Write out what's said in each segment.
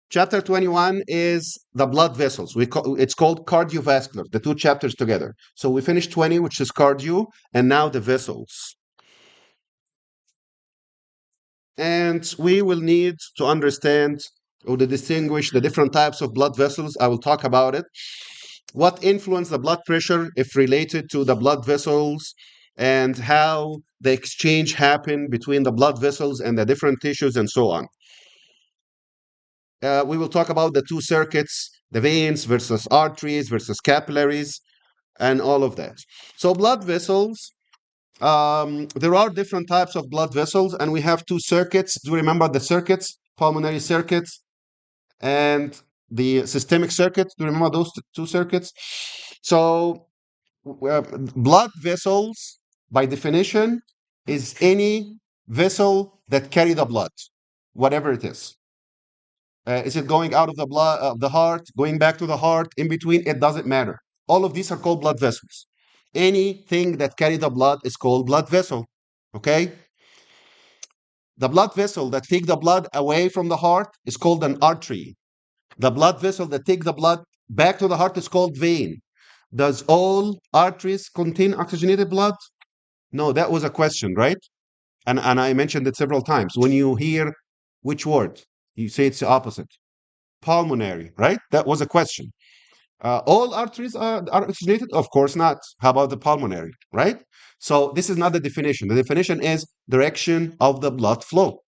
Chapter 21 is the blood vessels. It's called cardiovascular, the two chapters together. So we finished 20, which is cardio, and now the vessels. And we will need to understand or to distinguish the different types of blood vessels. I will talk about it. What influence the blood pressure if related to the blood vessels, and how the exchange happen between the blood vessels and the different tissues and so on. We will talk about the two circuits, the veins versus arteries versus capillaries, and all of that. So blood vessels, there are different types of blood vessels, and we have two circuits. Do you remember the circuits? Pulmonary circuits and the systemic circuit. Do you remember those two circuits? So blood vessels, by definition, is any vessel that carry the blood, whatever it is. Is it going out of the blood of the heart, going back to the heart, in between? It doesn't matter. All of these are called blood vessels. Anything that carry the blood is called blood vessel. Okay? The blood vessel that take the blood away from the heart is called an artery. The blood vessel that take the blood back to the heart is called vein. Does all arteries contain oxygenated blood? No, that was a question, right? And I mentioned it several times. When you hear which word, you say it's the opposite. Pulmonary, right? That was a question. All arteries are oxygenated? Of course not. How about the pulmonary, right? So this is not the definition. The definition is direction of the blood flow.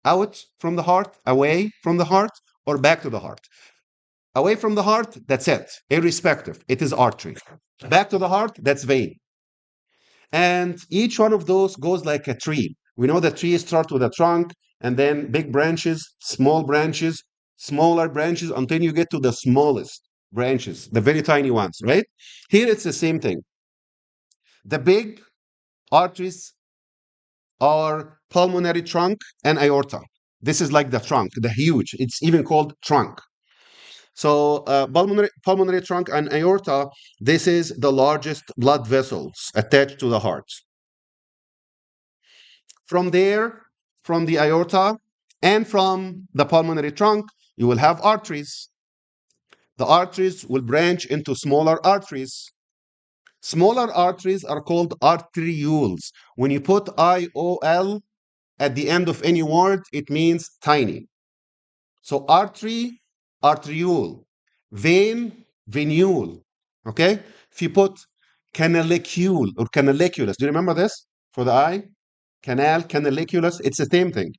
Out from the heart, away from the heart, or back to the heart. Away from the heart, that's it, irrespective. It is artery. Back to the heart, that's vein. And each one of those goes like a tree. We know the tree starts with a trunk and then big branches, smaller branches until you get to the smallest branches, the very tiny ones, right? Here it's the same thing. The big arteries are pulmonary trunk and aorta. This is like the trunk, the huge. It's even called trunk. So pulmonary trunk and aorta, this is the largest blood vessels attached to the heart. From there, from the aorta and from the pulmonary trunk, you will have arteries. The arteries will branch into smaller arteries. Smaller arteries are called arterioles. When you put IOL at the end of any word, it means tiny. So artery, arteriole, vein, venule. Okay? If you put canalicule or canaliculus, do you remember this for the eye? Canal, canaliculus, it's the same thing.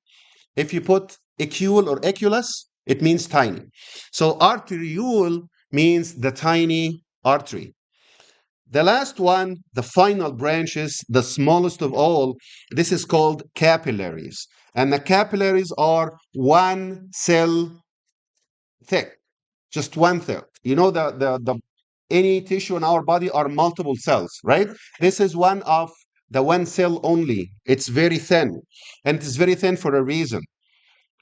If you put ecule or eculus, it means tiny. So arteriole means the tiny artery. The last one, the final branches, the smallest of all, this is called capillaries. And the capillaries are one cell thick, just one cell. You know, the any tissue in our body are multiple cells, right? This is one of the one cell only. It's very thin, and it's very thin for a reason.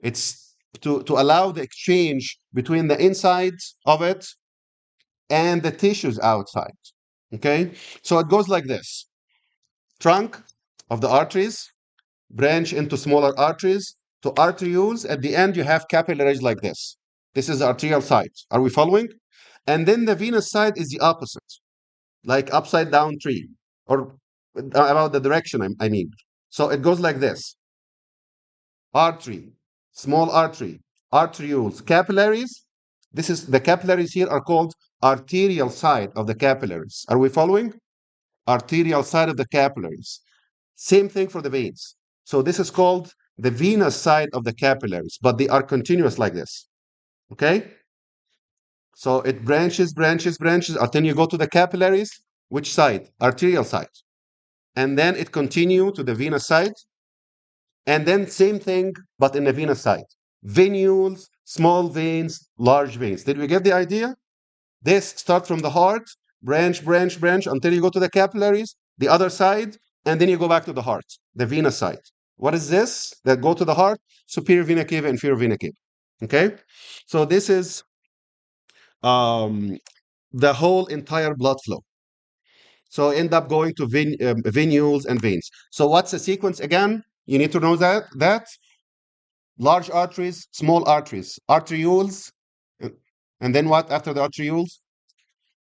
It's to allow the exchange between the insides of it and the tissues outside. Okay, so it goes like this: trunk of the arteries branch into smaller arteries to arterioles. At the end, you have capillaries like this. This is the arterial side. Are we following? And then the venous side is the opposite, like upside down tree, or about the direction, I mean. So it goes like this: artery, small artery, arterioles, capillaries. This is the capillaries here are called arterial side of the capillaries. Are we following? Arterial side of the capillaries. Same thing for the veins. So this is called the venous side of the capillaries, but they are continuous like this. Okay? So it branches until you go to the capillaries. Which side? Arterial side. And then it continue to the venous side. And then same thing, but in the venous side. Venules, small veins, large veins. Did we get the idea? This starts from the heart, branch until you go to the capillaries, the other side, and then you go back to the heart, the venous side. What is this that go to the heart? Superior vena cava, inferior vena cava. Okay? So this is the whole entire blood flow. So end up going to venules and veins. So what's the sequence again? You need to know that. Large arteries, small arteries, arterioles, uh, and then what after the arterioles?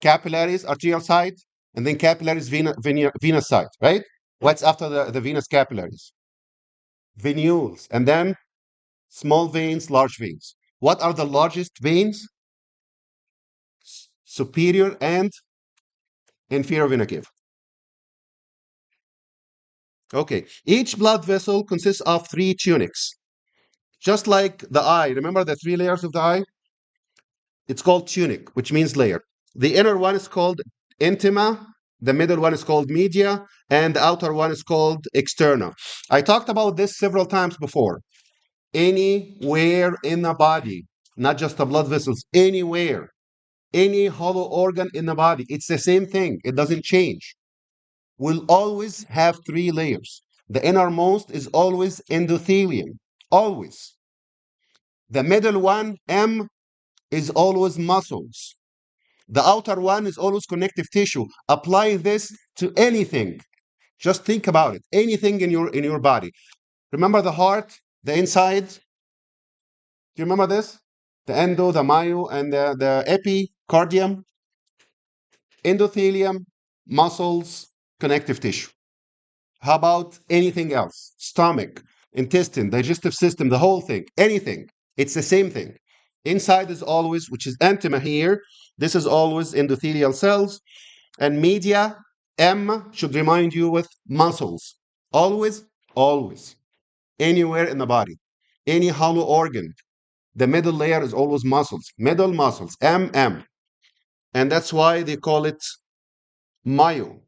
Capillaries, arterial side, and then capillaries, venous side, right? What's after the venous capillaries? Venules, and then small veins, large veins. What are the largest veins? Superior and inferior vena cava. Okay, each blood vessel consists of three tunics, just like the eye. Remember the three layers of the eye? It's called tunic, which means layer. The inner one is called intima, the middle one is called media, and the outer one is called externa. I talked about this several times before. Anywhere in the body, not just the blood vessels, anywhere, any hollow organ in the body, it's the same thing. It doesn't change. Will always have three layers. The innermost is always endothelium, always. The middle one, M, is always muscles. The outer one is always connective tissue. Apply this to anything. Just think about it. Anything in your body. Remember the heart, the inside. Do you remember this? The endo, the myo, and the epicardium, endothelium, muscles, connective tissue. How about anything else? Stomach, intestine, digestive system, the whole thing, anything. It's the same thing. Inside is always, which is antima here, this is always endothelial cells. And media, M, should remind you with muscles. Always, always. Anywhere in the body. Any hollow organ. The middle layer is always muscles. Middle muscles, M. And that's why they call it myo.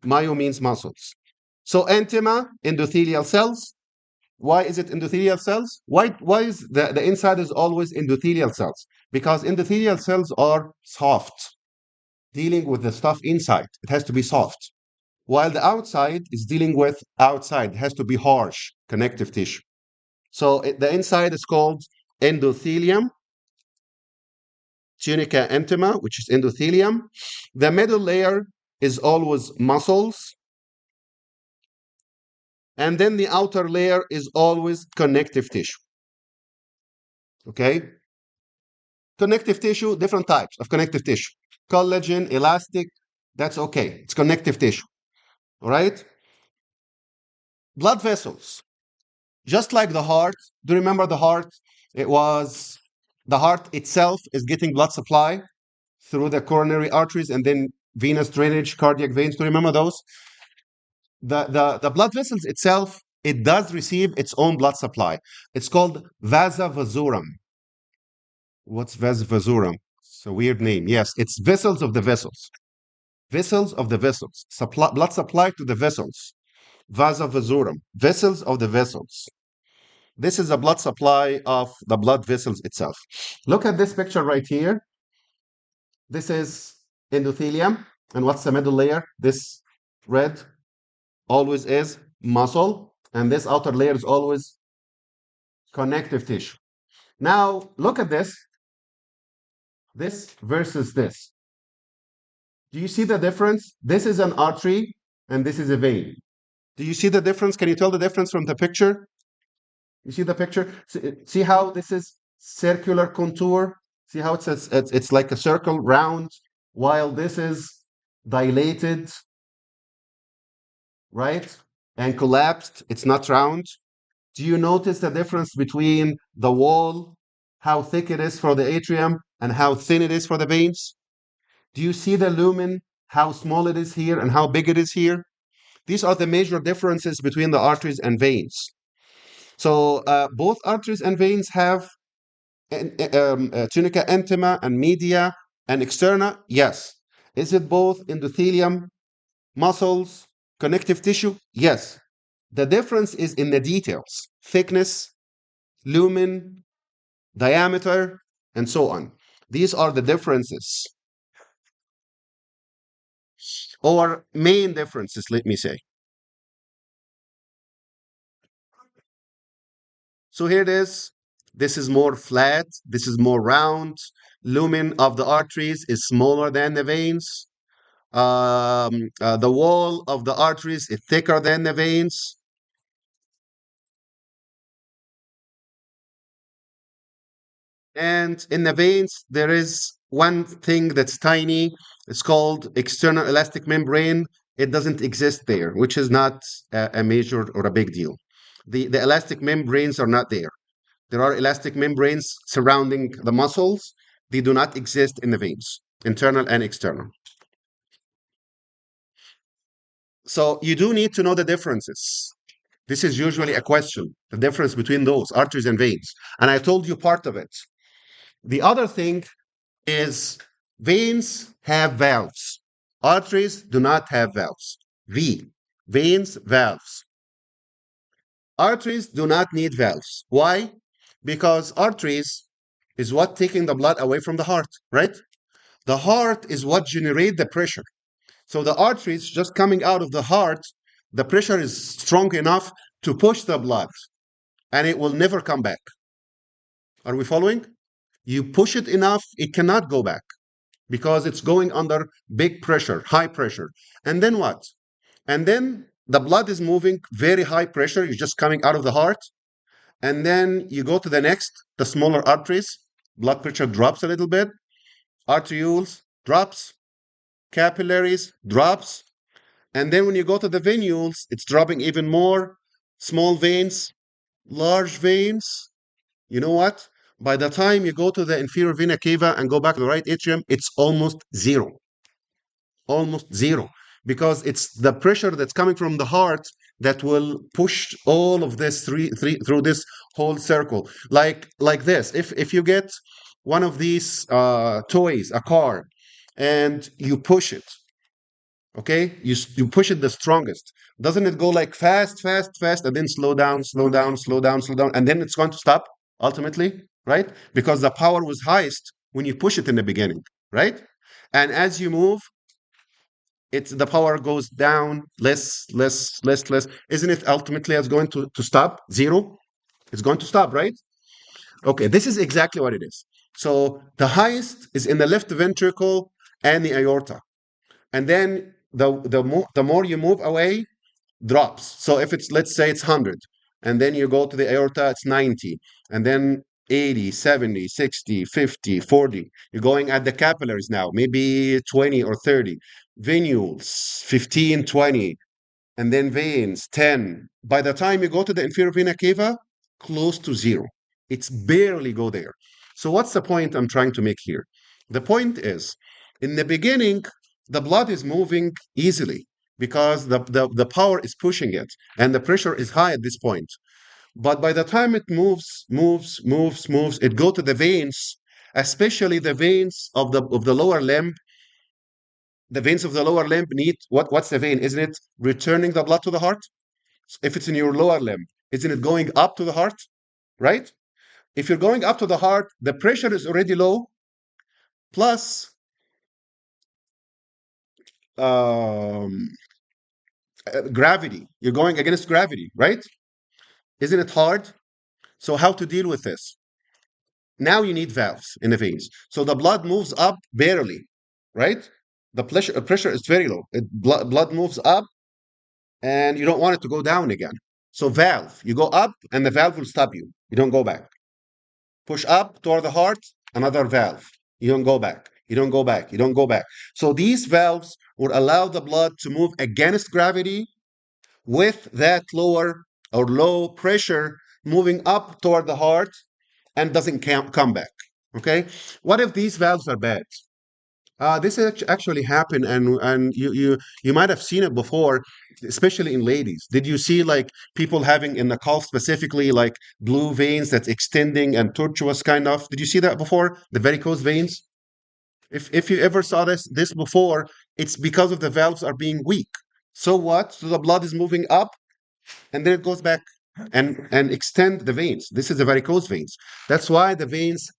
Myo means muscles. So antima, endothelial cells. Why is it endothelial cells? Why is the inside is always endothelial cells? Because endothelial cells are soft, dealing with the stuff inside. It has to be soft. While the outside is dealing with outside. It has to be harsh, connective tissue. So the inside is called endothelium, tunica intima, which is endothelium. The middle layer is always muscles. And then the outer layer is always connective tissue. Okay? Connective tissue, different types of connective tissue. Collagen, elastic, that's okay. It's connective tissue. All right? Blood vessels. Just like the heart, do you remember the heart? The heart itself is getting blood supply through the coronary arteries and then venous drainage, cardiac veins. Do you remember those? The blood vessels itself, it does receive its own blood supply. It's called vasa vasorum. What's vasa vasorum? It's a weird name. Yes, it's vessels of the vessels. Vessels of the vessels. Blood supply to the vessels. Vasa vasorum. Vessels of the vessels. This is a blood supply of the blood vessels itself. Look at this picture right here. This is endothelium. And what's the middle layer? This red always is muscle. And this outer layer is always connective tissue. Now, look at this. This versus this. Do you see the difference? This is an artery and this is a vein. Do you see the difference? Can you tell the difference from the picture? You see the picture? See how this is circular contour? See how it's like a circle round, while this is dilated, right? And collapsed. It's not round. Do you notice the difference between the wall, how thick it is for the atrium, and how thin it is for the veins? Do you see the lumen, how small it is here and how big it is here? These are the major differences between the arteries and veins. So both arteries and veins have tunica intima and media and externa. Yes. Is it both endothelium, muscles, connective tissue? Yes. The difference is in the details: thickness, lumen, diameter, and so on. These are the differences, or main differences, let me say. So here it is. This is more flat. This is more round. Lumen of the arteries is smaller than the veins. The wall of the arteries is thicker than the veins. And in the veins, there is one thing that's tiny. It's called external elastic membrane. It doesn't exist there, which is not a major or a big deal. The elastic membranes are not there. There are elastic membranes surrounding the muscles. They do not exist in the veins, internal and external. So you do need to know the differences. This is usually a question, the difference between those arteries and veins. And I told you part of it. The other thing is veins have valves. Arteries do not have valves. Veins, valves. Arteries do not need valves. Why? Because arteries is what taking the blood away from the heart, right? The heart is what generate the pressure. So the arteries just coming out of the heart, the pressure is strong enough to push the blood and it will never come back. Are we following? You push it enough, it cannot go back because it's going under big pressure, high pressure. And then what? And then the blood is moving very high pressure, it's just coming out of the heart. And then you go to the next, the smaller arteries, blood pressure drops a little bit, arterioles drops, capillaries drops. And then when you go to the venules, it's dropping even more. Small veins, large veins. You know what? By the time you go to the inferior vena cava and go back to the right atrium, it's almost zero. Almost zero. Because it's the pressure that's coming from the heart that will push all of this through this whole circle. Like this. If you get one of these toys, a car, and you push it, okay, you push it the strongest, doesn't it go like fast fast fast and then slow down slow down slow down slow down and then it's going to stop ultimately, right? Because the power was highest when you push it in the beginning, right? And as you move, it's the power goes down less less less less. Isn't it ultimately it's going to stop zero? It's going to stop, right? Okay, this is exactly what it is. So the highest is in the left ventricle and the aorta, and then the more you move away, drops. So if it's, let's say it's 100, and then you go to the aorta, it's 90, and then 80, 70, 60, 50, 40. You're going at the capillaries now, maybe 20 or 30. Venules, 15, 20, and then veins, 10. By the time you go to the inferior vena cava, close to zero. It's barely go there. So what's the point I'm trying to make here? The point is, in the beginning, the blood is moving easily because the power is pushing it and the pressure is high at this point. But by the time it moves, it go to the veins, especially the veins of the lower limb. The veins of the lower limb need what's the vein? Isn't it returning the blood to the heart? If it's in your lower limb, isn't it going up to the heart? Right? If you're going up to the heart, the pressure is already low, plus um, gravity. You're going against gravity, right? Isn't it hard? So how to deal with this? Now you need valves in the veins. So the blood moves up barely, right? The pressure is very low. Blood moves up and you don't want it to go down again. So valve, you go up and the valve will stop you. You don't go back. Push up toward the heart, another valve. You don't go back. You don't go back. You don't go back. So these valves will allow the blood to move against gravity with that lower or low pressure moving up toward the heart and doesn't come back. Okay. What if these valves are bad? This actually happened, and you might have seen it before, especially in ladies. Did you see like people having in the calf specifically like blue veins that's extending and tortuous kind of? Did you see that before? The varicose veins. If you ever saw this before, it's because of the valves are being weak. So what? So the blood is moving up and then it goes back and extend the veins. This is the varicose veins. That's why the veins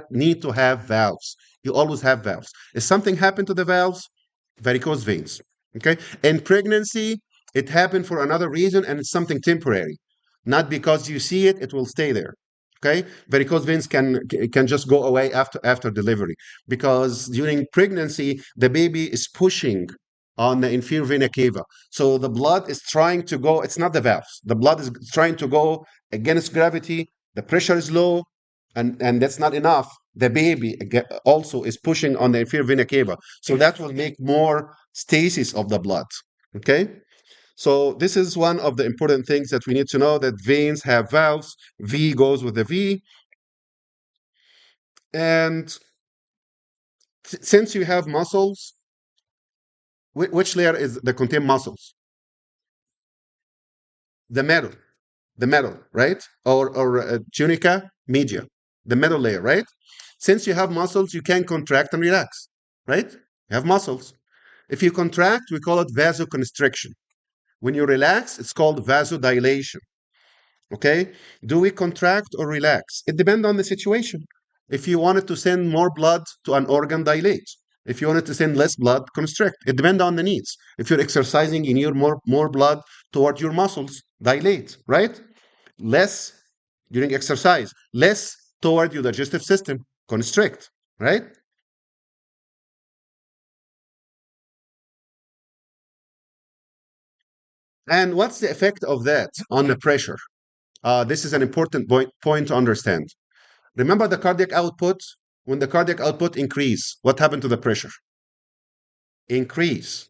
need to have valves. You always have valves. If something happened to the valves, varicose veins. Okay. In pregnancy, it happened for another reason, and it's something temporary. Not because you see it, it will stay there. Okay, varicose veins can just go away after delivery because during pregnancy the baby is pushing on the inferior vena cava. So the blood is trying to go, it's not the valves. The blood is trying to go against gravity. The pressure is low and that's not enough. The baby also is pushing on the inferior vena cava. So that will make more stasis of the blood. Okay? So this is one of the important things that we need to know, that veins have valves. V goes with the V. And since you have muscles, which layer is that contain muscles? The metal, right? Or tunica media, the metal layer, right? Since you have muscles, you can contract and relax, right? You have muscles. If you contract, we call it vasoconstriction. When you relax, it's called vasodilation. Okay? Do we contract or relax? It depends on the situation. If you wanted to send more blood to an organ, dilate. If you wanted to send less blood, constrict. It depends on the needs. If you're exercising, you need more blood toward your muscles, dilate, right? Less during exercise, less toward your digestive system, constrict, right? And what's the effect of that on the pressure? This is an important point to understand. Remember the cardiac output? When the cardiac output increase, what happened to the pressure? Increase.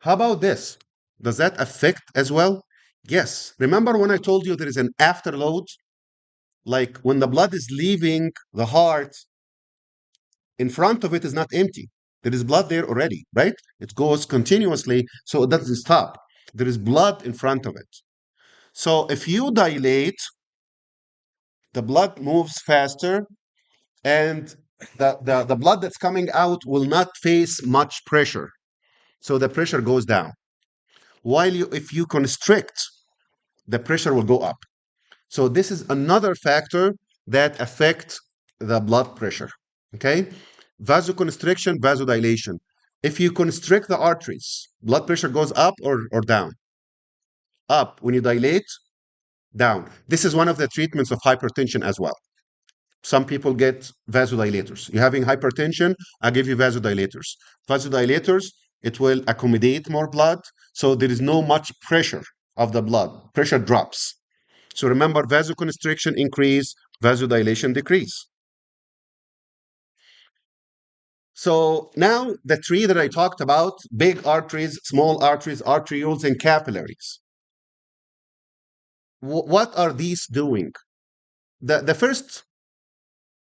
How about this? Does that affect as well? Yes. Remember when I told you there is an afterload? Like when the blood is leaving the heart, in front of it is not empty. There is blood there already, right? It goes continuously, so it doesn't stop. There is blood in front of it. So if you dilate, the blood moves faster, and the blood that's coming out will not face much pressure. So the pressure goes down. While if you constrict, the pressure will go up. So this is another factor that affects the blood pressure. Okay? Vasoconstriction, vasodilation. If you constrict the arteries, blood pressure goes up or down? Up. When you dilate, down. This is one of the treatments of hypertension as well. Some people get vasodilators. You're having hypertension, I give you vasodilators. Vasodilators, it will accommodate more blood, so there is no much pressure of the blood. Pressure drops. So remember, vasoconstriction increase, vasodilation decrease. So now the three that I talked about, big arteries, small arteries, arterioles, and capillaries. What are these doing? The first,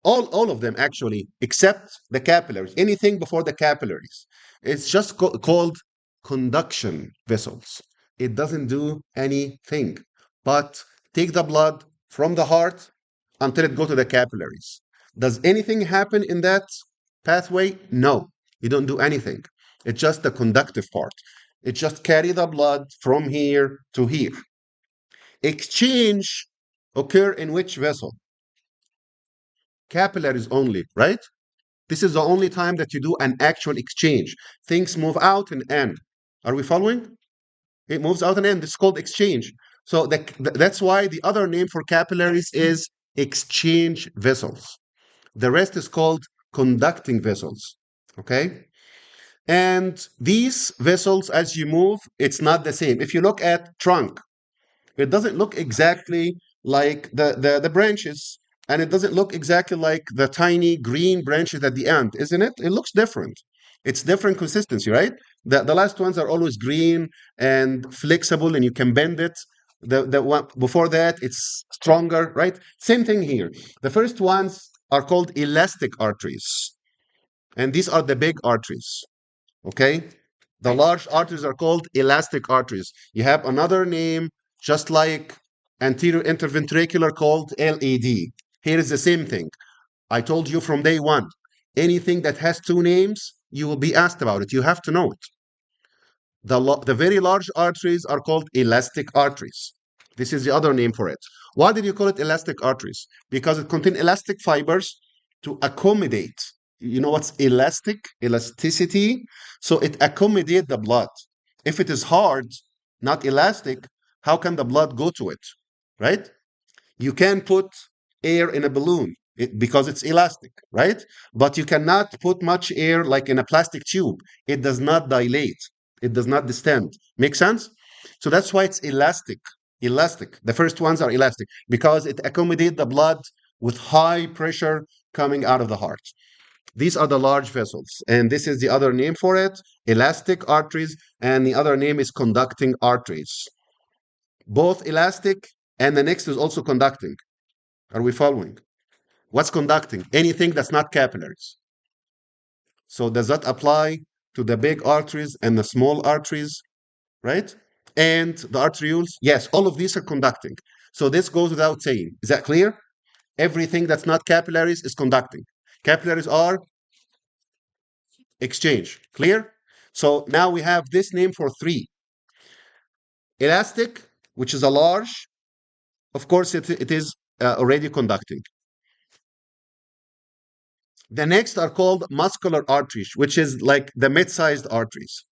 all of them actually, except the capillaries, anything before the capillaries, it's just called conduction vessels. It doesn't do anything but take the blood from the heart until it go to the capillaries. Does anything happen in that pathway? No, you don't do anything. It's just the conductive part. It just carry the blood from here to here. Exchange occur in which vessel? Capillaries only, right? This is the only time that you do an actual exchange. Things move out and in. Are we following? It moves out and in. It's called exchange. So that's why the other name for capillaries is exchange vessels. The rest is called conducting vessels. Okay? And these vessels, as you move, it's not the same. If you look at trunk, it doesn't look exactly like the branches, and it doesn't look exactly like the tiny green branches at the end, isn't it? It looks different. It's different consistency, right? The last ones are always green and flexible, and you can bend it. The one before that, it's stronger, right? Same thing here. The first ones are called elastic arteries, and these are the big arteries. Okay, the large arteries are called elastic arteries. You have another name, just like anterior interventricular, called LAD. Here is the same thing. I told you from day one, anything that has two names, you will be asked about it. You have to know it. The very large arteries are called elastic arteries. This is the other name for it. Why did you call it elastic arteries? Because it contains elastic fibers to accommodate. You know what's elastic? Elasticity. So it accommodates the blood. If it is hard, not elastic, how can the blood go to it? Right? You can put air in a balloon because it's elastic, right? But you cannot put much air like in a plastic tube. It does not dilate. It does not distend. Make sense? So that's why it's elastic. Elastic. The first ones are elastic because it accommodates the blood with high pressure coming out of the heart. These are the large vessels, and this is the other name for it, elastic arteries, and the other name is conducting arteries. Both elastic and the next is also conducting. Are we following? What's conducting? Anything that's not capillaries. So does that apply to the big arteries and the small arteries, right? And the arterioles? Yes, all of these are conducting. So this goes without saying. Is that clear? Everything that's not capillaries is conducting. Capillaries are exchange. Clear? So now we have this name for three. Elastic, which is a large, of course, it is already conducting. The next are called muscular arteries, which is like the mid-sized arteries.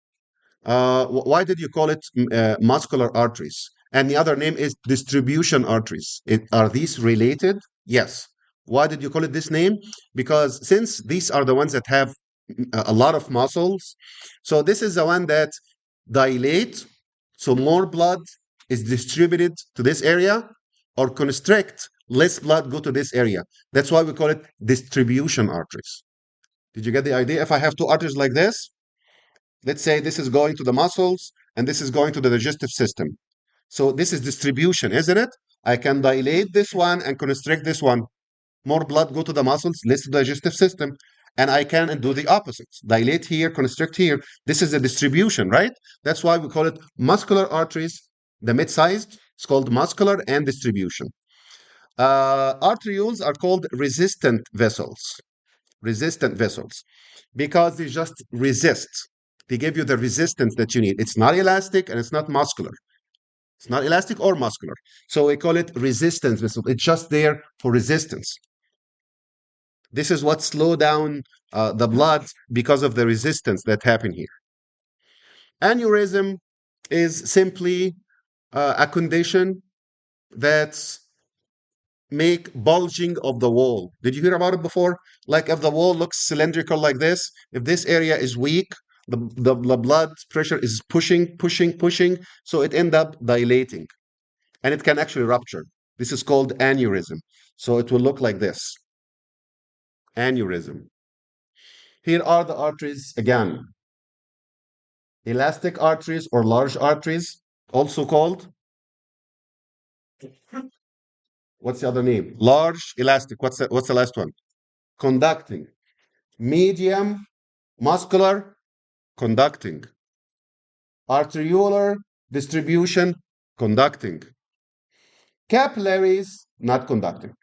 Why did you call it muscular arteries? And the other name is distribution arteries. Are these related? Yes. Why did you call it this name? Because since these are the ones that have a lot of muscles, so this is the one that dilate, so more blood is distributed to this area, or constrict, less blood go to this area. That's why we call it distribution arteries. Did you get the idea? If I have two arteries like this, let's say this is going to the muscles and this is going to the digestive system. So this is distribution, isn't it? I can dilate this one and constrict this one. More blood go to the muscles, less to the digestive system. And I can do the opposite. Dilate here, constrict here. This is a distribution, right? That's why we call it muscular arteries. The mid-sized, it's called muscular and distribution. Arterioles are called resistant vessels, because they just resist. They give you the resistance that you need. It's not elastic and it's not muscular. It's not elastic or muscular. So we call it resistance vessel. It's just there for resistance. This is what slow down the blood because of the resistance that happen here. Aneurysm is simply a condition that's make bulging of the wall. Did you hear about it before? Like if the wall looks cylindrical like this, if this area is weak, the blood pressure is pushing, so it end up dilating. And it can actually rupture. This is called aneurysm. So it will look like this. Aneurysm. Here are the arteries again. Elastic arteries or large arteries, also called, what's the other name? Large, elastic. What's the last one? Conducting. Medium, muscular, conducting. Arteriolar, distribution, conducting. Capillaries, not conducting.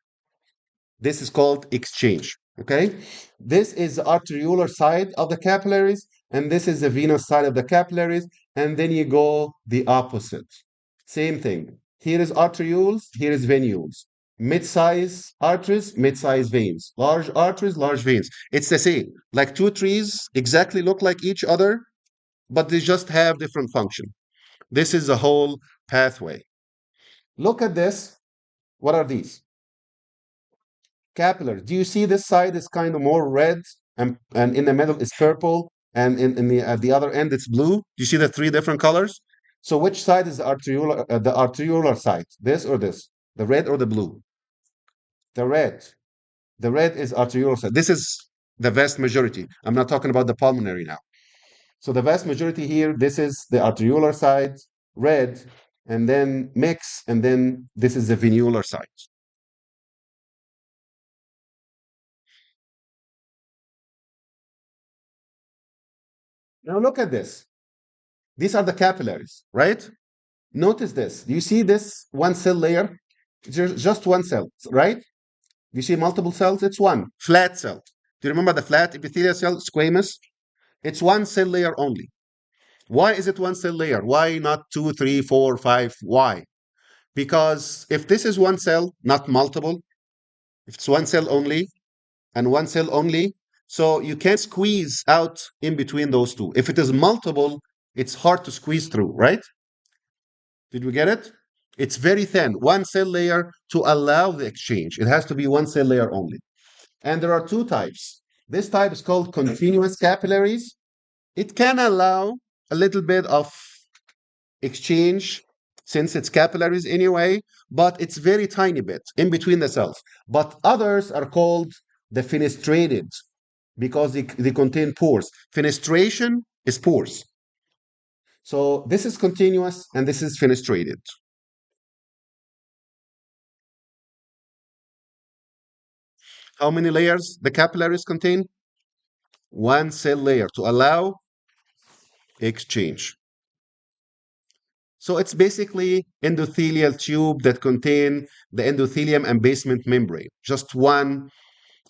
This is called exchange. Okay, this is the arteriolar side of the capillaries, and this is the venous side of the capillaries, and then you go the opposite. Same thing. Here is arterioles, here is venules. Mid-size arteries, mid-size veins. Large arteries, large veins. It's the same. Like two trees exactly look like each other, but they just have different function. This is the whole pathway. Look at this. What are these? Capillaries. Do you see this side is kind of more red, and in the middle is purple, and in the at the other end it's blue? Do you see the three different colors? So which side is the arteriolar side? This or this? The red or the blue? The red. The red is arteriolar side. This is the vast majority. I'm not talking about the pulmonary now. So the vast majority here, this is the arteriolar side, red, and then mix, and then this is the venular side. Now look at this. These are the capillaries, right? Notice this. Do you see this one cell layer? There's just one cell, right? Do you see multiple cells? It's one flat cell. Do you remember the flat epithelial cell, squamous? It's one cell layer only. Why is it one cell layer? Why not two, three, four, five? Why? Because if this is one cell, not multiple, if it's one cell only and one cell only, so you can't squeeze out in between those two. If it is multiple, it's hard to squeeze through, right? Did we get it? It's very thin, one cell layer to allow the exchange. It has to be one cell layer only. And there are two types. This type is called continuous capillaries. It can allow a little bit of exchange since it's capillaries anyway, but it's very tiny bit in between the cells. But others are called the fenestrated because they contain pores. Fenestration is pores. So this is continuous and this is fenestrated. How many layers the capillaries contain? One cell layer to allow exchange. So it's basically endothelial tube that contain the endothelium and basement membrane, just one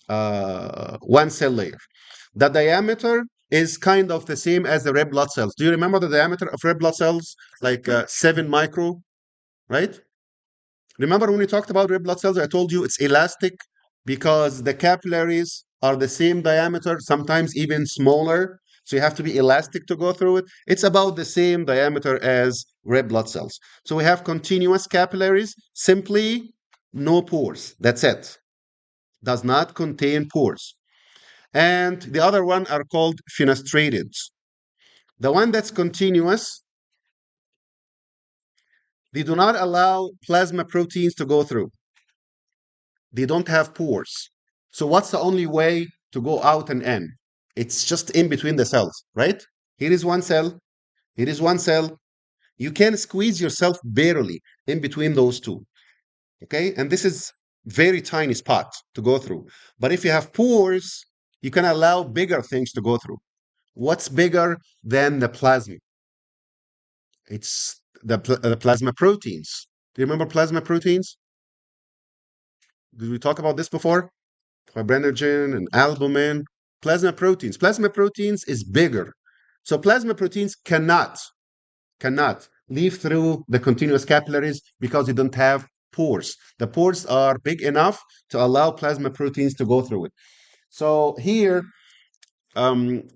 cell layer. The diameter is kind of the same as the red blood cells. Do you remember the diameter of red blood cells? Like 7 micro, right? Remember when we talked about red blood cells, I told you it's elastic because the capillaries are the same diameter, sometimes even smaller. So you have to be elastic to go through it. It's about the same diameter as red blood cells. So we have continuous capillaries, simply no pores. That's it. Does not contain pores. And the other one are called fenestrated. The one that's continuous, they do not allow plasma proteins to go through. They don't have pores. So what's the only way to go out and in? It's just in between the cells, right? Here is one cell. Here is one cell. You can squeeze yourself barely in between those two. Okay? And this is very tiny spot to go through. But if you have pores, you can allow bigger things to go through. What's bigger than the plasma? It's the plasma proteins. Do you remember plasma proteins? Did we talk about this before? Fibrinogen and albumin. Plasma proteins. Plasma proteins is bigger. So plasma proteins cannot leave through the continuous capillaries because they don't have pores. The pores are big enough to allow plasma proteins to go through it. So here,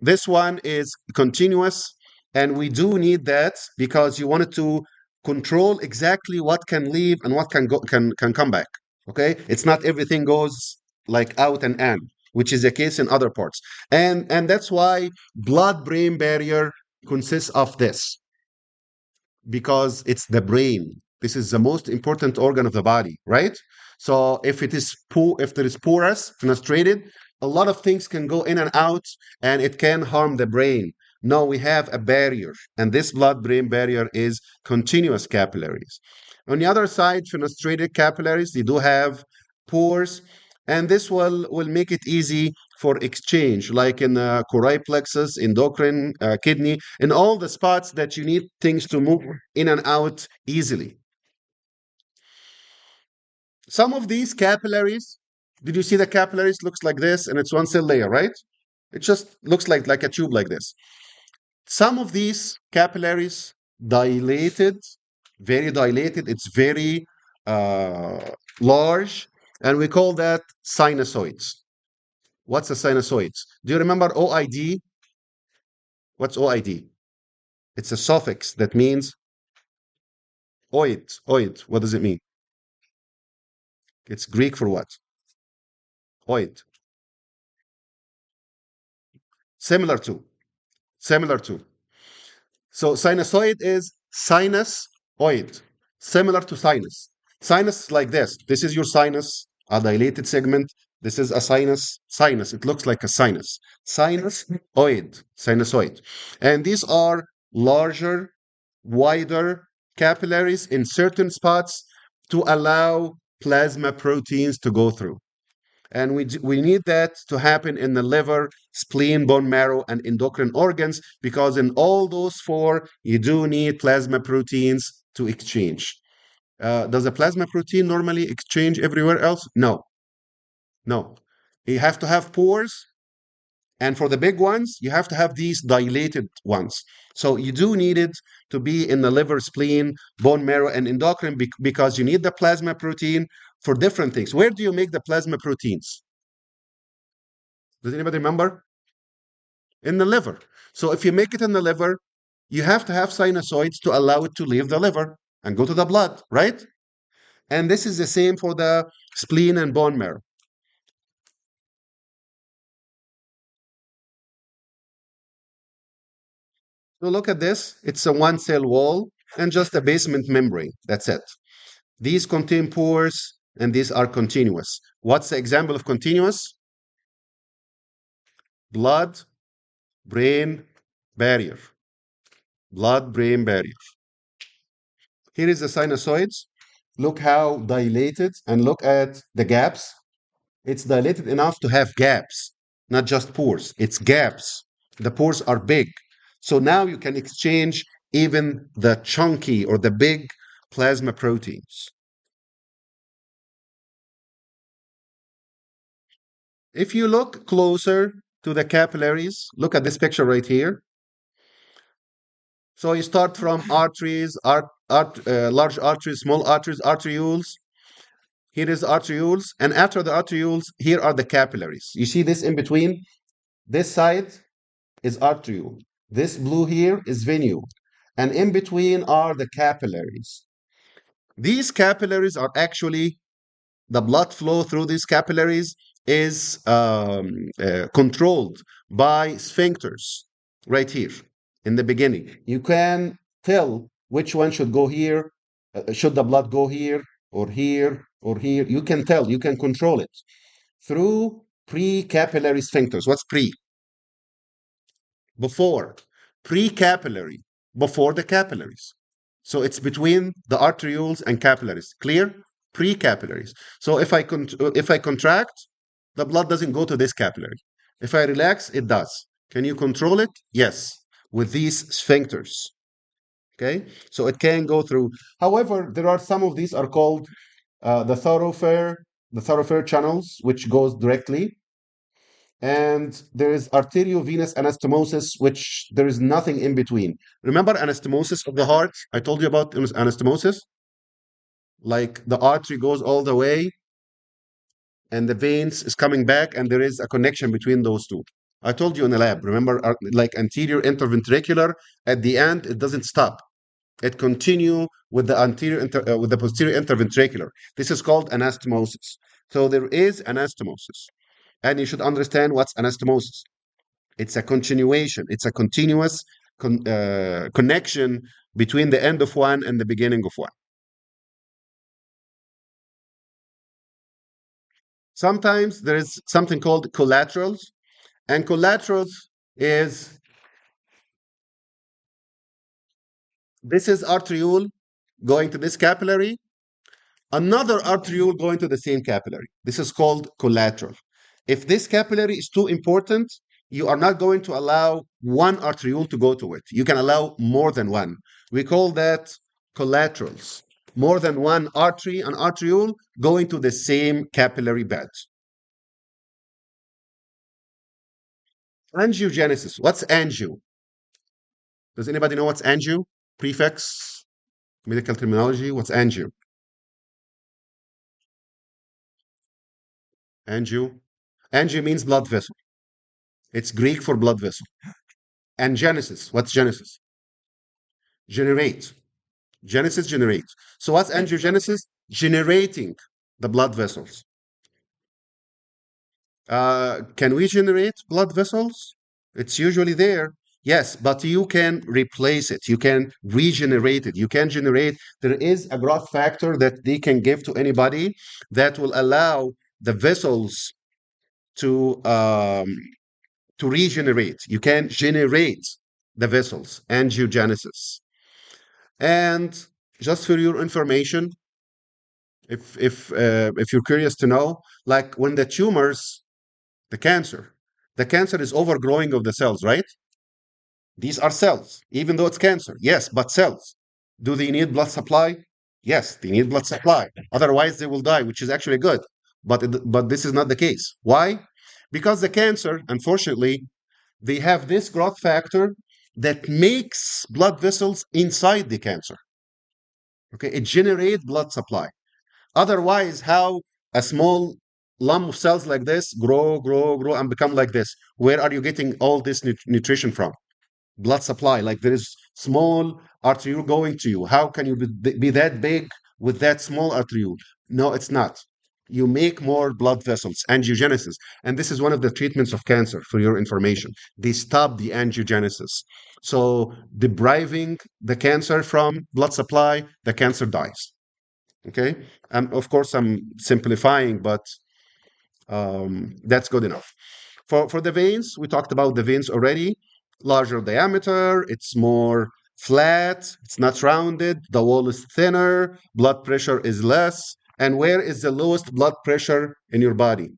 this one is continuous, and we do need that because you wanted to control exactly what can leave and what can come back. Okay, it's not everything goes like out and in, which is the case in other parts, and that's why blood-brain barrier consists of this because it's the brain. This is the most important organ of the body, right? So if it is if there is porous, fenestrated, a lot of things can go in and out, and it can harm the brain. No, we have a barrier, and this blood-brain barrier is continuous capillaries. On the other side, fenestrated capillaries, they do have pores, and this will make it easy for exchange, like in choroid plexus, endocrine, kidney, in all the spots that you need things to move in and out easily. Some of these capillaries, did you see the capillaries looks like this, and it's one cell layer, right? It just looks like a tube like this. Some of these capillaries dilated, very dilated. It's very uh, large, and we call that sinusoids. What's a sinusoid? Do you remember OID? What's OID? It's a suffix that means oid. Oid. What does it mean? It's Greek for what? Oid. Similar to. Similar to. So sinusoid is sinusoid, similar to sinus. Sinus is like this. This is your sinus, a dilated segment. This is a sinus. It looks like a sinus. Sinusoid. And these are larger, wider capillaries in certain spots to allow plasma proteins to go through. And we need that to happen in the liver, spleen, bone marrow, and endocrine organs, because in all those four, you do need plasma proteins to exchange. Does a plasma protein normally exchange everywhere else? No, no. You have to have pores, and for the big ones, you have to have these dilated ones. So you do need it to be in the liver, spleen, bone marrow, and endocrine because you need the plasma protein for different things. Where do you make the plasma proteins? Does anybody remember? In the liver. So if you make it in the liver, you have to have sinusoids to allow it to leave the liver and go to the blood, right? And this is the same for the spleen and bone marrow. So look at this. It's a one cell wall. and just a basement membrane. That's it. These contain pores and these are continuous. What's the example of continuous? Blood brain barrier. Blood brain barrier. Here is the sinusoids. Look how dilated and look at the gaps. It's dilated enough to have gaps, not just pores. It's gaps. The pores are big. So now you can exchange even the chunky or the big plasma proteins. If you look closer to the capillaries, look at this picture right here. So you start from arteries, large arteries, small arteries, arterioles. Here is arterioles. And after the arterioles, here are the capillaries. You see this in between? This side is arteriole. This blue here is venule. And in between are the capillaries. These capillaries are actually, the blood flow through these capillaries is controlled by sphincters right here in the beginning. You can tell which one should go here, should the blood go here or here or here. You can tell, you can control it through pre-capillary sphincters. What's pre? Before. Pre-capillary, before the capillaries. So it's between the arterioles and capillaries. Clear? Pre-capillaries. So if I contract, the blood doesn't go to this capillary. If I relax, it does. Can you control it? Yes, with these sphincters. Okay, so it can go through. However, there are some of these are called the thoroughfare channels, which goes directly, and there is arteriovenous anastomosis, which there is nothing in between. Remember anastomosis of the heart? I told you about anastomosis. Like the artery goes all the way, and the veins is coming back, and there is a connection between those two. I told you in the lab. Remember, like anterior interventricular. At the end, it doesn't stop. It continue with the with the posterior interventricular. This is called anastomosis. So there is anastomosis, and you should understand what's anastomosis. It's a continuation. It's a continuous connection between the end of one and the beginning of one. Sometimes there is something called collaterals, and collaterals is this is arteriole going to this capillary, another arteriole going to the same capillary. This is called collateral. If this capillary is too important, you are not going to allow one arteriole to go to it. You can allow more than one. We call that collaterals. More than one artery and arteriole going to the same capillary bed. Angiogenesis. What's angio? Does anybody know what's angio? Prefix, medical terminology. What's angio? Angio. Angio means blood vessel. It's Greek for blood vessel. And genesis. What's genesis? Generate. Genesis generate. So what's angiogenesis? Generating the blood vessels. Can we generate blood vessels? It's usually there. Yes, but you can replace it. You can regenerate it. You can generate. There is a growth factor that they can give to anybody that will allow the vessels to regenerate. You can generate the vessels, angiogenesis. And just for your information, if you're curious to know, like when the tumors, the cancer is overgrowing of the cells, right? These are cells, even though it's cancer. Yes, but cells. Do they need blood supply? Yes, they need blood supply. Otherwise, they will die, which is actually good. But this is not the case. Why? Because the cancer, unfortunately, they have this growth factor that makes blood vessels inside the cancer. Okay, it generates blood supply. Otherwise, how a small lump of cells like this grow, and become like this? Where are you getting all this nutrition from? Blood supply. Like there is small arteriole going to you. How can you be that big with that small arteriole? No, it's not. You make more blood vessels, angiogenesis. And this is one of the treatments of cancer, for your information. They stop the angiogenesis. So, depriving the cancer from blood supply, the cancer dies. Okay? Of course, I'm simplifying, but that's good enough. For the veins, we talked about the veins already. Larger diameter, it's more flat, it's not rounded, the wall is thinner, blood pressure is less. And where is the lowest blood pressure in your body?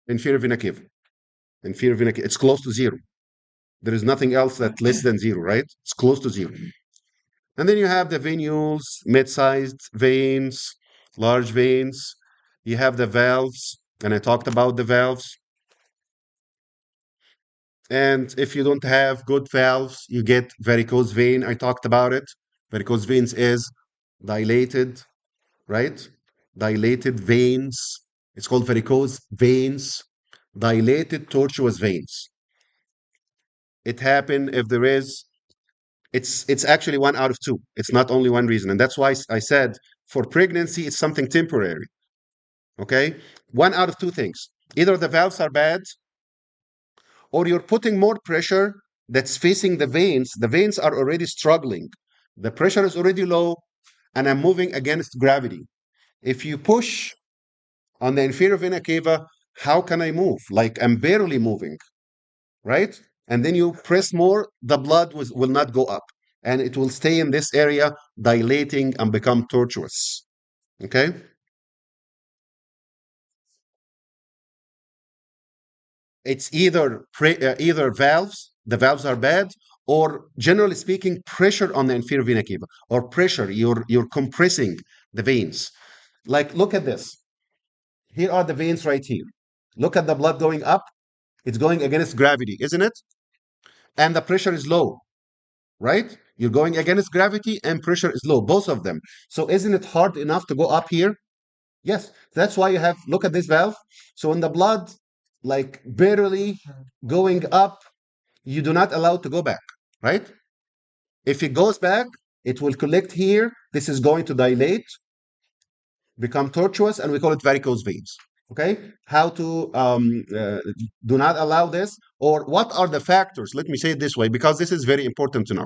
Inferior vena cava. Inferior vena cava. It's close to zero. There is nothing else that's less than zero, right? It's close to zero. And then you have the venules, mid-sized veins, large veins. You have the valves, and I talked about the valves. And if you don't have good valves, you get varicose vein. I talked about it. Varicose veins is dilated, right? Dilated veins. It's called varicose veins, dilated tortuous veins. It happen if there is, it's actually one out of two. It's not only one reason. And that's why I said for pregnancy, it's something temporary. Okay? One out of two things. Either the valves are bad or you're putting more pressure that's facing the veins. The veins are already struggling. The pressure is already low, and I'm moving against gravity. If you push on the inferior vena cava, how can I move? Like I'm barely moving, right? And then you press more, the blood will not go up, and it will stay in this area, dilating and become tortuous. Okay? It's either valves, the valves are bad, or generally speaking, pressure on the inferior vena cava, or pressure, you're compressing the veins. Like, look at this. Here are the veins right here. Look at the blood going up. It's going against gravity, isn't it? And the pressure is low, right? You're going against gravity and pressure is low, both of them. So isn't it hard enough to go up here? Yes, that's why you have, look at this valve. So in the blood, like barely going up, you do not allow to go back, right? If it goes back, it will collect here. This is going to dilate, become tortuous, and we call it varicose veins. Okay, how to do not allow this, or what are the factors? Let me say it this way because this is very important to know.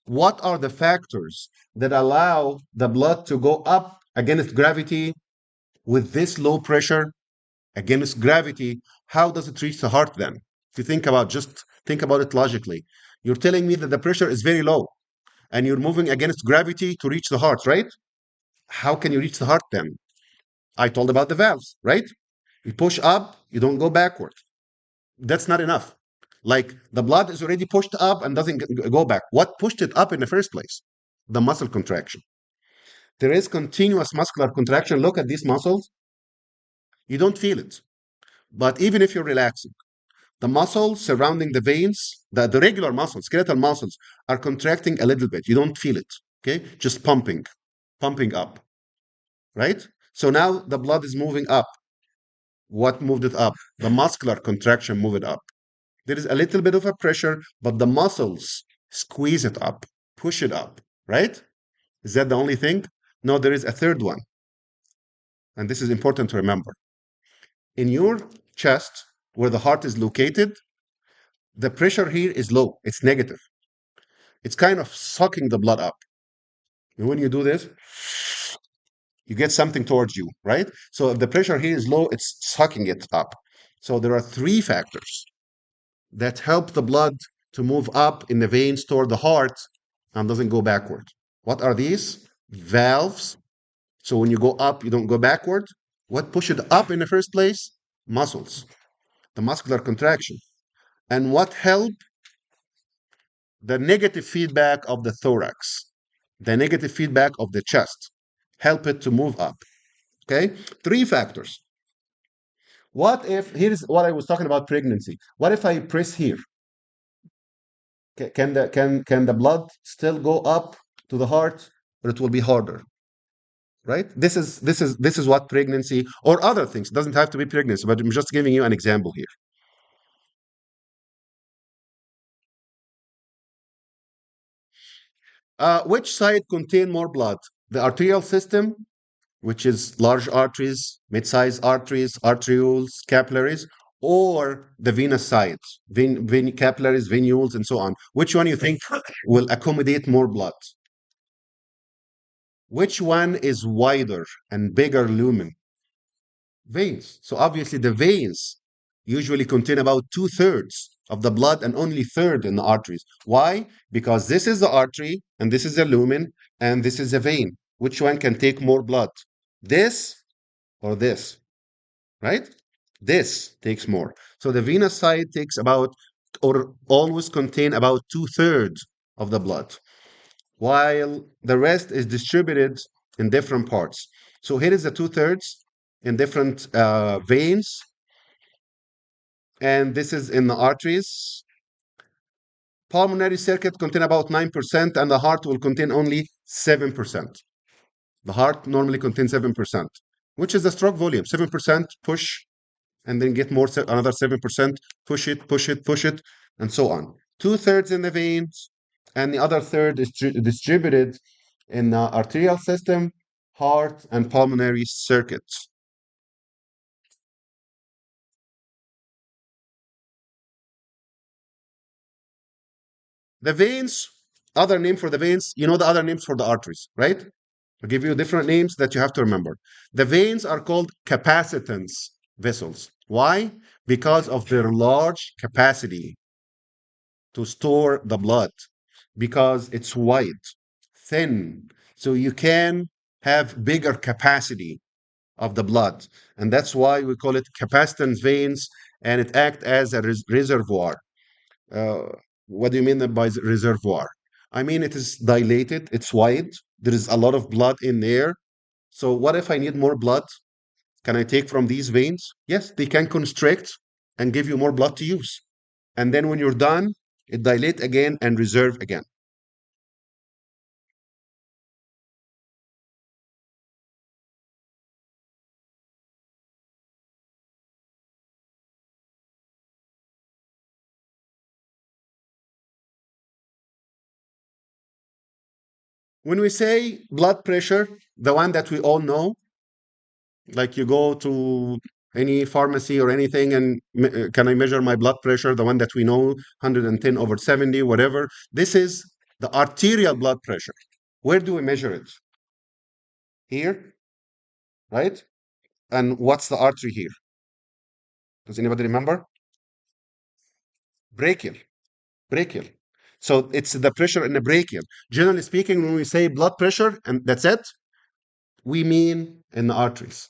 What are the factors that allow the blood to go up against gravity with this low pressure against gravity? How does it reach the heart then? If you think about, just think about it logically. You're telling me that the pressure is very low and you're moving against gravity to reach the heart, right? How can you reach the heart then? I told about the valves, right? You push up, you don't go backward. That's not enough. Like the blood is already pushed up and doesn't go back. What pushed it up in the first place? The muscle contraction. There is continuous muscular contraction. Look at these muscles. You don't feel it. But even if you're relaxing, the muscles surrounding the veins, the regular muscles, skeletal muscles, are contracting a little bit. You don't feel it. Okay? Just pumping up. Right? So now the blood is moving up. What moved it up? The muscular contraction moved it up. There is a little bit of a pressure, but the muscles squeeze it up, push it up, right? Is that the only thing? No, there is a third one. And this is important to remember. In your chest, where the heart is located, the pressure here is low, it's negative. It's kind of sucking the blood up. And when you do this, you get something towards you, right? So if the pressure here is low, it's sucking it up. So there are three factors that help the blood to move up in the veins toward the heart and doesn't go backward. What are these? Valves. So when you go up, you don't go backward. What pushed it up in the first place? Muscles, the muscular contraction. And what help? The negative feedback of the thorax, the negative feedback of the chest, help it to move up. Okay? Three factors. What if, here's what I was talking about pregnancy. What if I press here? Can the blood still go up to the heart, or it will be harder? Right? This is what pregnancy or other things, it doesn't have to be pregnancy, but I'm just giving you an example here. Which side contain more blood? The arterial system, which is large arteries, mid-sized arteries, arterioles, capillaries, or the venous side, capillaries, venules, and so on. Which one you think will accommodate more blood? Which one is wider and bigger lumen? Veins. So obviously the veins usually contain about two-thirds of the blood and only third in the arteries. Why? Because this is the artery and this is the lumen and this is a vein. Which one can take more blood? This or this, right? This takes more. So the venous side takes about or always contain about two-thirds of the blood, while the rest is distributed in different parts. So here is the two-thirds in different veins, and this is in the arteries. Pulmonary circuit contain about 9%, and the heart will contain only 7%. The heart normally contains 7%, which is the stroke volume. 7% push, and then get more, another 7%, push it, push it, push it, and so on. Two-thirds in the veins, and the other third is distributed in the arterial system, heart, and pulmonary circuits. The veins, other name for the veins, you know the other names for the arteries, right? I'll give you different names that you have to remember. The veins are called capacitance vessels. Why? Because of their large capacity to store the blood, because it's wide, thin, so you can have bigger capacity of the blood. And that's why we call it capacitance veins, and it acts as a reservoir. Uh, what do you mean by reservoir? I mean, it is dilated, it's wide, there is a lot of blood in there. So, what if I need more blood? Can I take from these veins? Yes, they can constrict and give you more blood to use. And then when you're done, it dilate again and reserve again. When we say blood pressure, the one that we all know, like you go to any pharmacy or anything and can I measure my blood pressure, the one that we know, 110 over 70, whatever. This is the arterial blood pressure. Where do we measure it? Here, right? And what's the artery here? Does anybody remember? Brachial. Brachial. So it's the pressure in the brachial. Generally speaking, when we say blood pressure, and that's it, we mean in the arteries.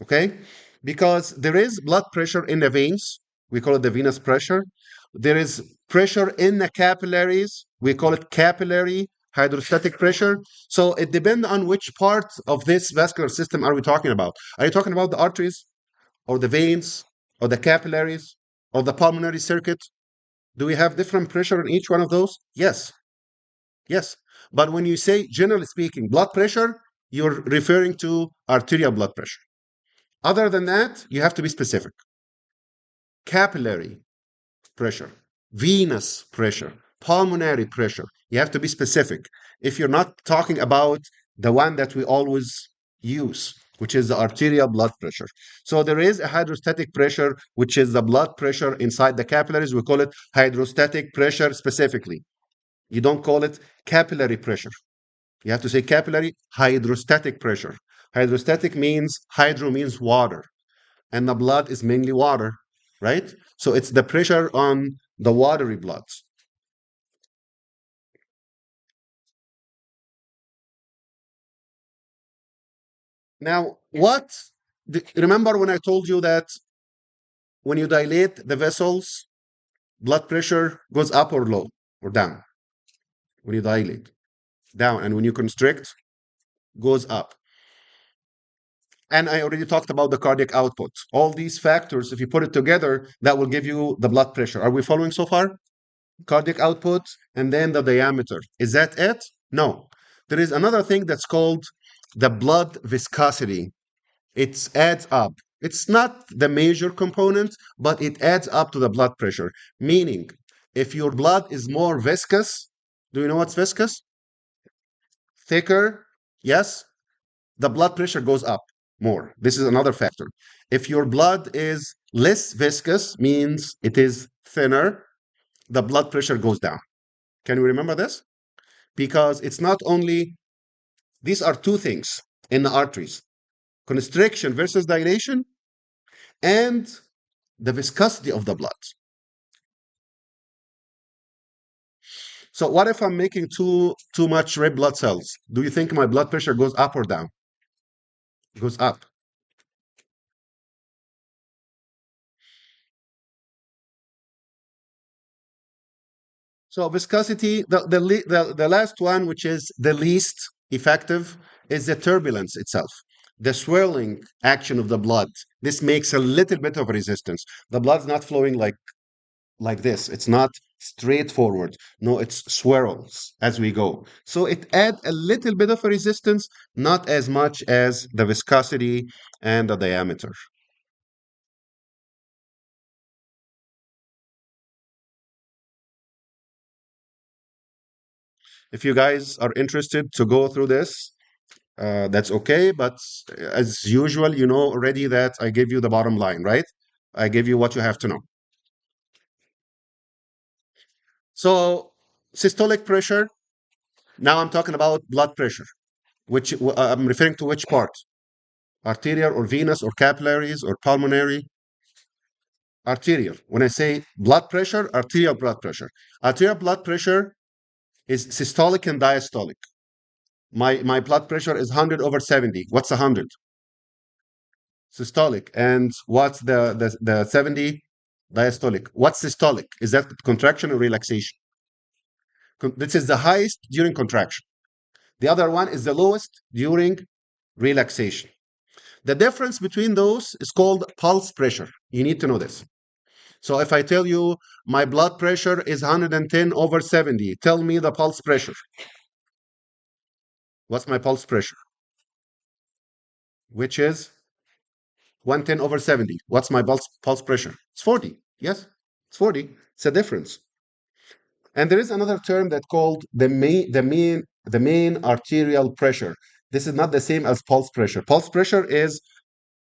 Okay? Because there is blood pressure in the veins. We call it the venous pressure. There is pressure in the capillaries. We call it capillary hydrostatic pressure. So it depends on which part of this vascular system are we talking about. Are you talking about the arteries or the veins or the capillaries or the pulmonary circuit? Do we have different pressure in each one of those? Yes. Yes. But when you say, generally speaking, blood pressure, you're referring to arterial blood pressure. Other than that, you have to be specific. Capillary pressure, venous pressure, pulmonary pressure. You have to be specific. If you're not talking about the one that we always use, which is the arterial blood pressure. So there is a hydrostatic pressure, which is the blood pressure inside the capillaries. We call it hydrostatic pressure specifically. You don't call it capillary pressure. You have to say capillary hydrostatic pressure. Hydrostatic means hydro means water, and the blood is mainly water, right? So it's the pressure on the watery blood. Now, remember when I told you that when you dilate the vessels, blood pressure goes up or low or down? When you dilate, down, and when you constrict, goes up. And I already talked about the cardiac output. All these factors, if you put it together, that will give you the blood pressure. Are we following so far? Cardiac output and then the diameter. Is that it? No. There is another thing that's called the blood viscosity. It adds up. It's not the major component, but it adds up to the blood pressure. Meaning, if your blood is more viscous, do you know what's viscous? thicker, yes, the blood pressure goes up more. This is another factor. If your blood is less viscous, means it is thinner, the blood pressure goes down. Can you remember this? Because it's not only, these are two things in the arteries: constriction versus dilation, and the viscosity of the blood. So what if I'm making too much red blood cells? Do you think my blood pressure goes up or down? It goes up. So viscosity, the last one, which is the least effective, is the turbulence itself, the swirling action of the blood. This makes a little bit of resistance. The blood's not flowing like this. It's not straightforward. No, it's swirls as we go. So it add a little bit of a resistance, not as much as the viscosity and the diameter. If you guys are interested to go through this, that's okay. But as usual, you know already that I give you the bottom line, right? I give you what you have to know. So systolic pressure. Now I'm talking about blood pressure, which I'm referring to which part? Arterial or venous or capillaries or pulmonary? Arterial. When I say blood pressure, arterial blood pressure. Arterial blood pressure is systolic and diastolic. My blood pressure is 100 over 70. What's 100? Systolic. And what's the 70? Diastolic. What's systolic? Is that contraction or relaxation? This is the highest during contraction. The other one is the lowest during relaxation. The difference between those is called pulse pressure. You need to know this. So if I tell you my blood pressure is 110 over 70, tell me the pulse pressure. What's my pulse pressure? Which is 110 over 70. What's my pulse pressure? It's 40. Yes, it's 40. It's a difference. And there is another term that called the main arterial pressure. This is not the same as pulse pressure. Pulse pressure is,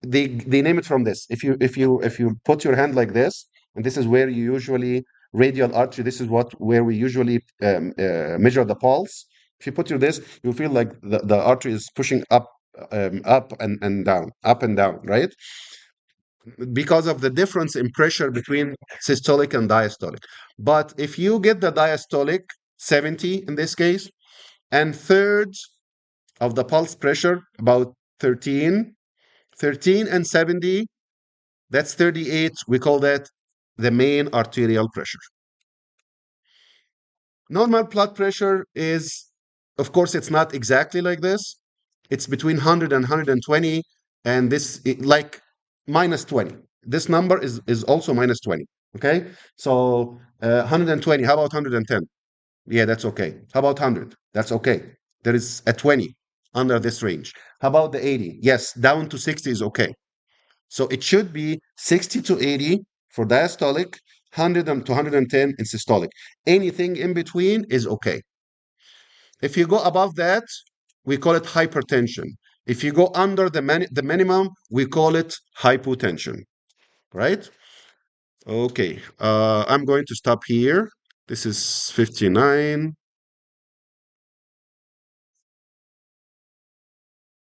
they name it from this. If you put your hand like this, and this is where you usually, radial artery, this is where we usually measure the pulse. If you put your this, you feel like the artery is pushing up and down, up and down, right? Because of the difference in pressure between systolic and diastolic. But if you get the diastolic 70 in this case, and third of the pulse pressure, about 13 and 70, that's 38. We call that the main arterial pressure. Normal blood pressure is, of course, it's not exactly like this. It's between 100 and 120, and this like minus 20. This number is also minus 20. Okay, so 120. How about 110? Yeah, that's okay. How about 100? That's okay. There is a 20 under this range. How about the 80? Yes, down to 60 is okay. So it should be 60 to 80 for diastolic, 100 to 110 in systolic. Anything in between is okay. If you go above that, we call it hypertension. If you go under the minimum, we call it hypotension, right? Okay, I'm going to stop here. This is 59.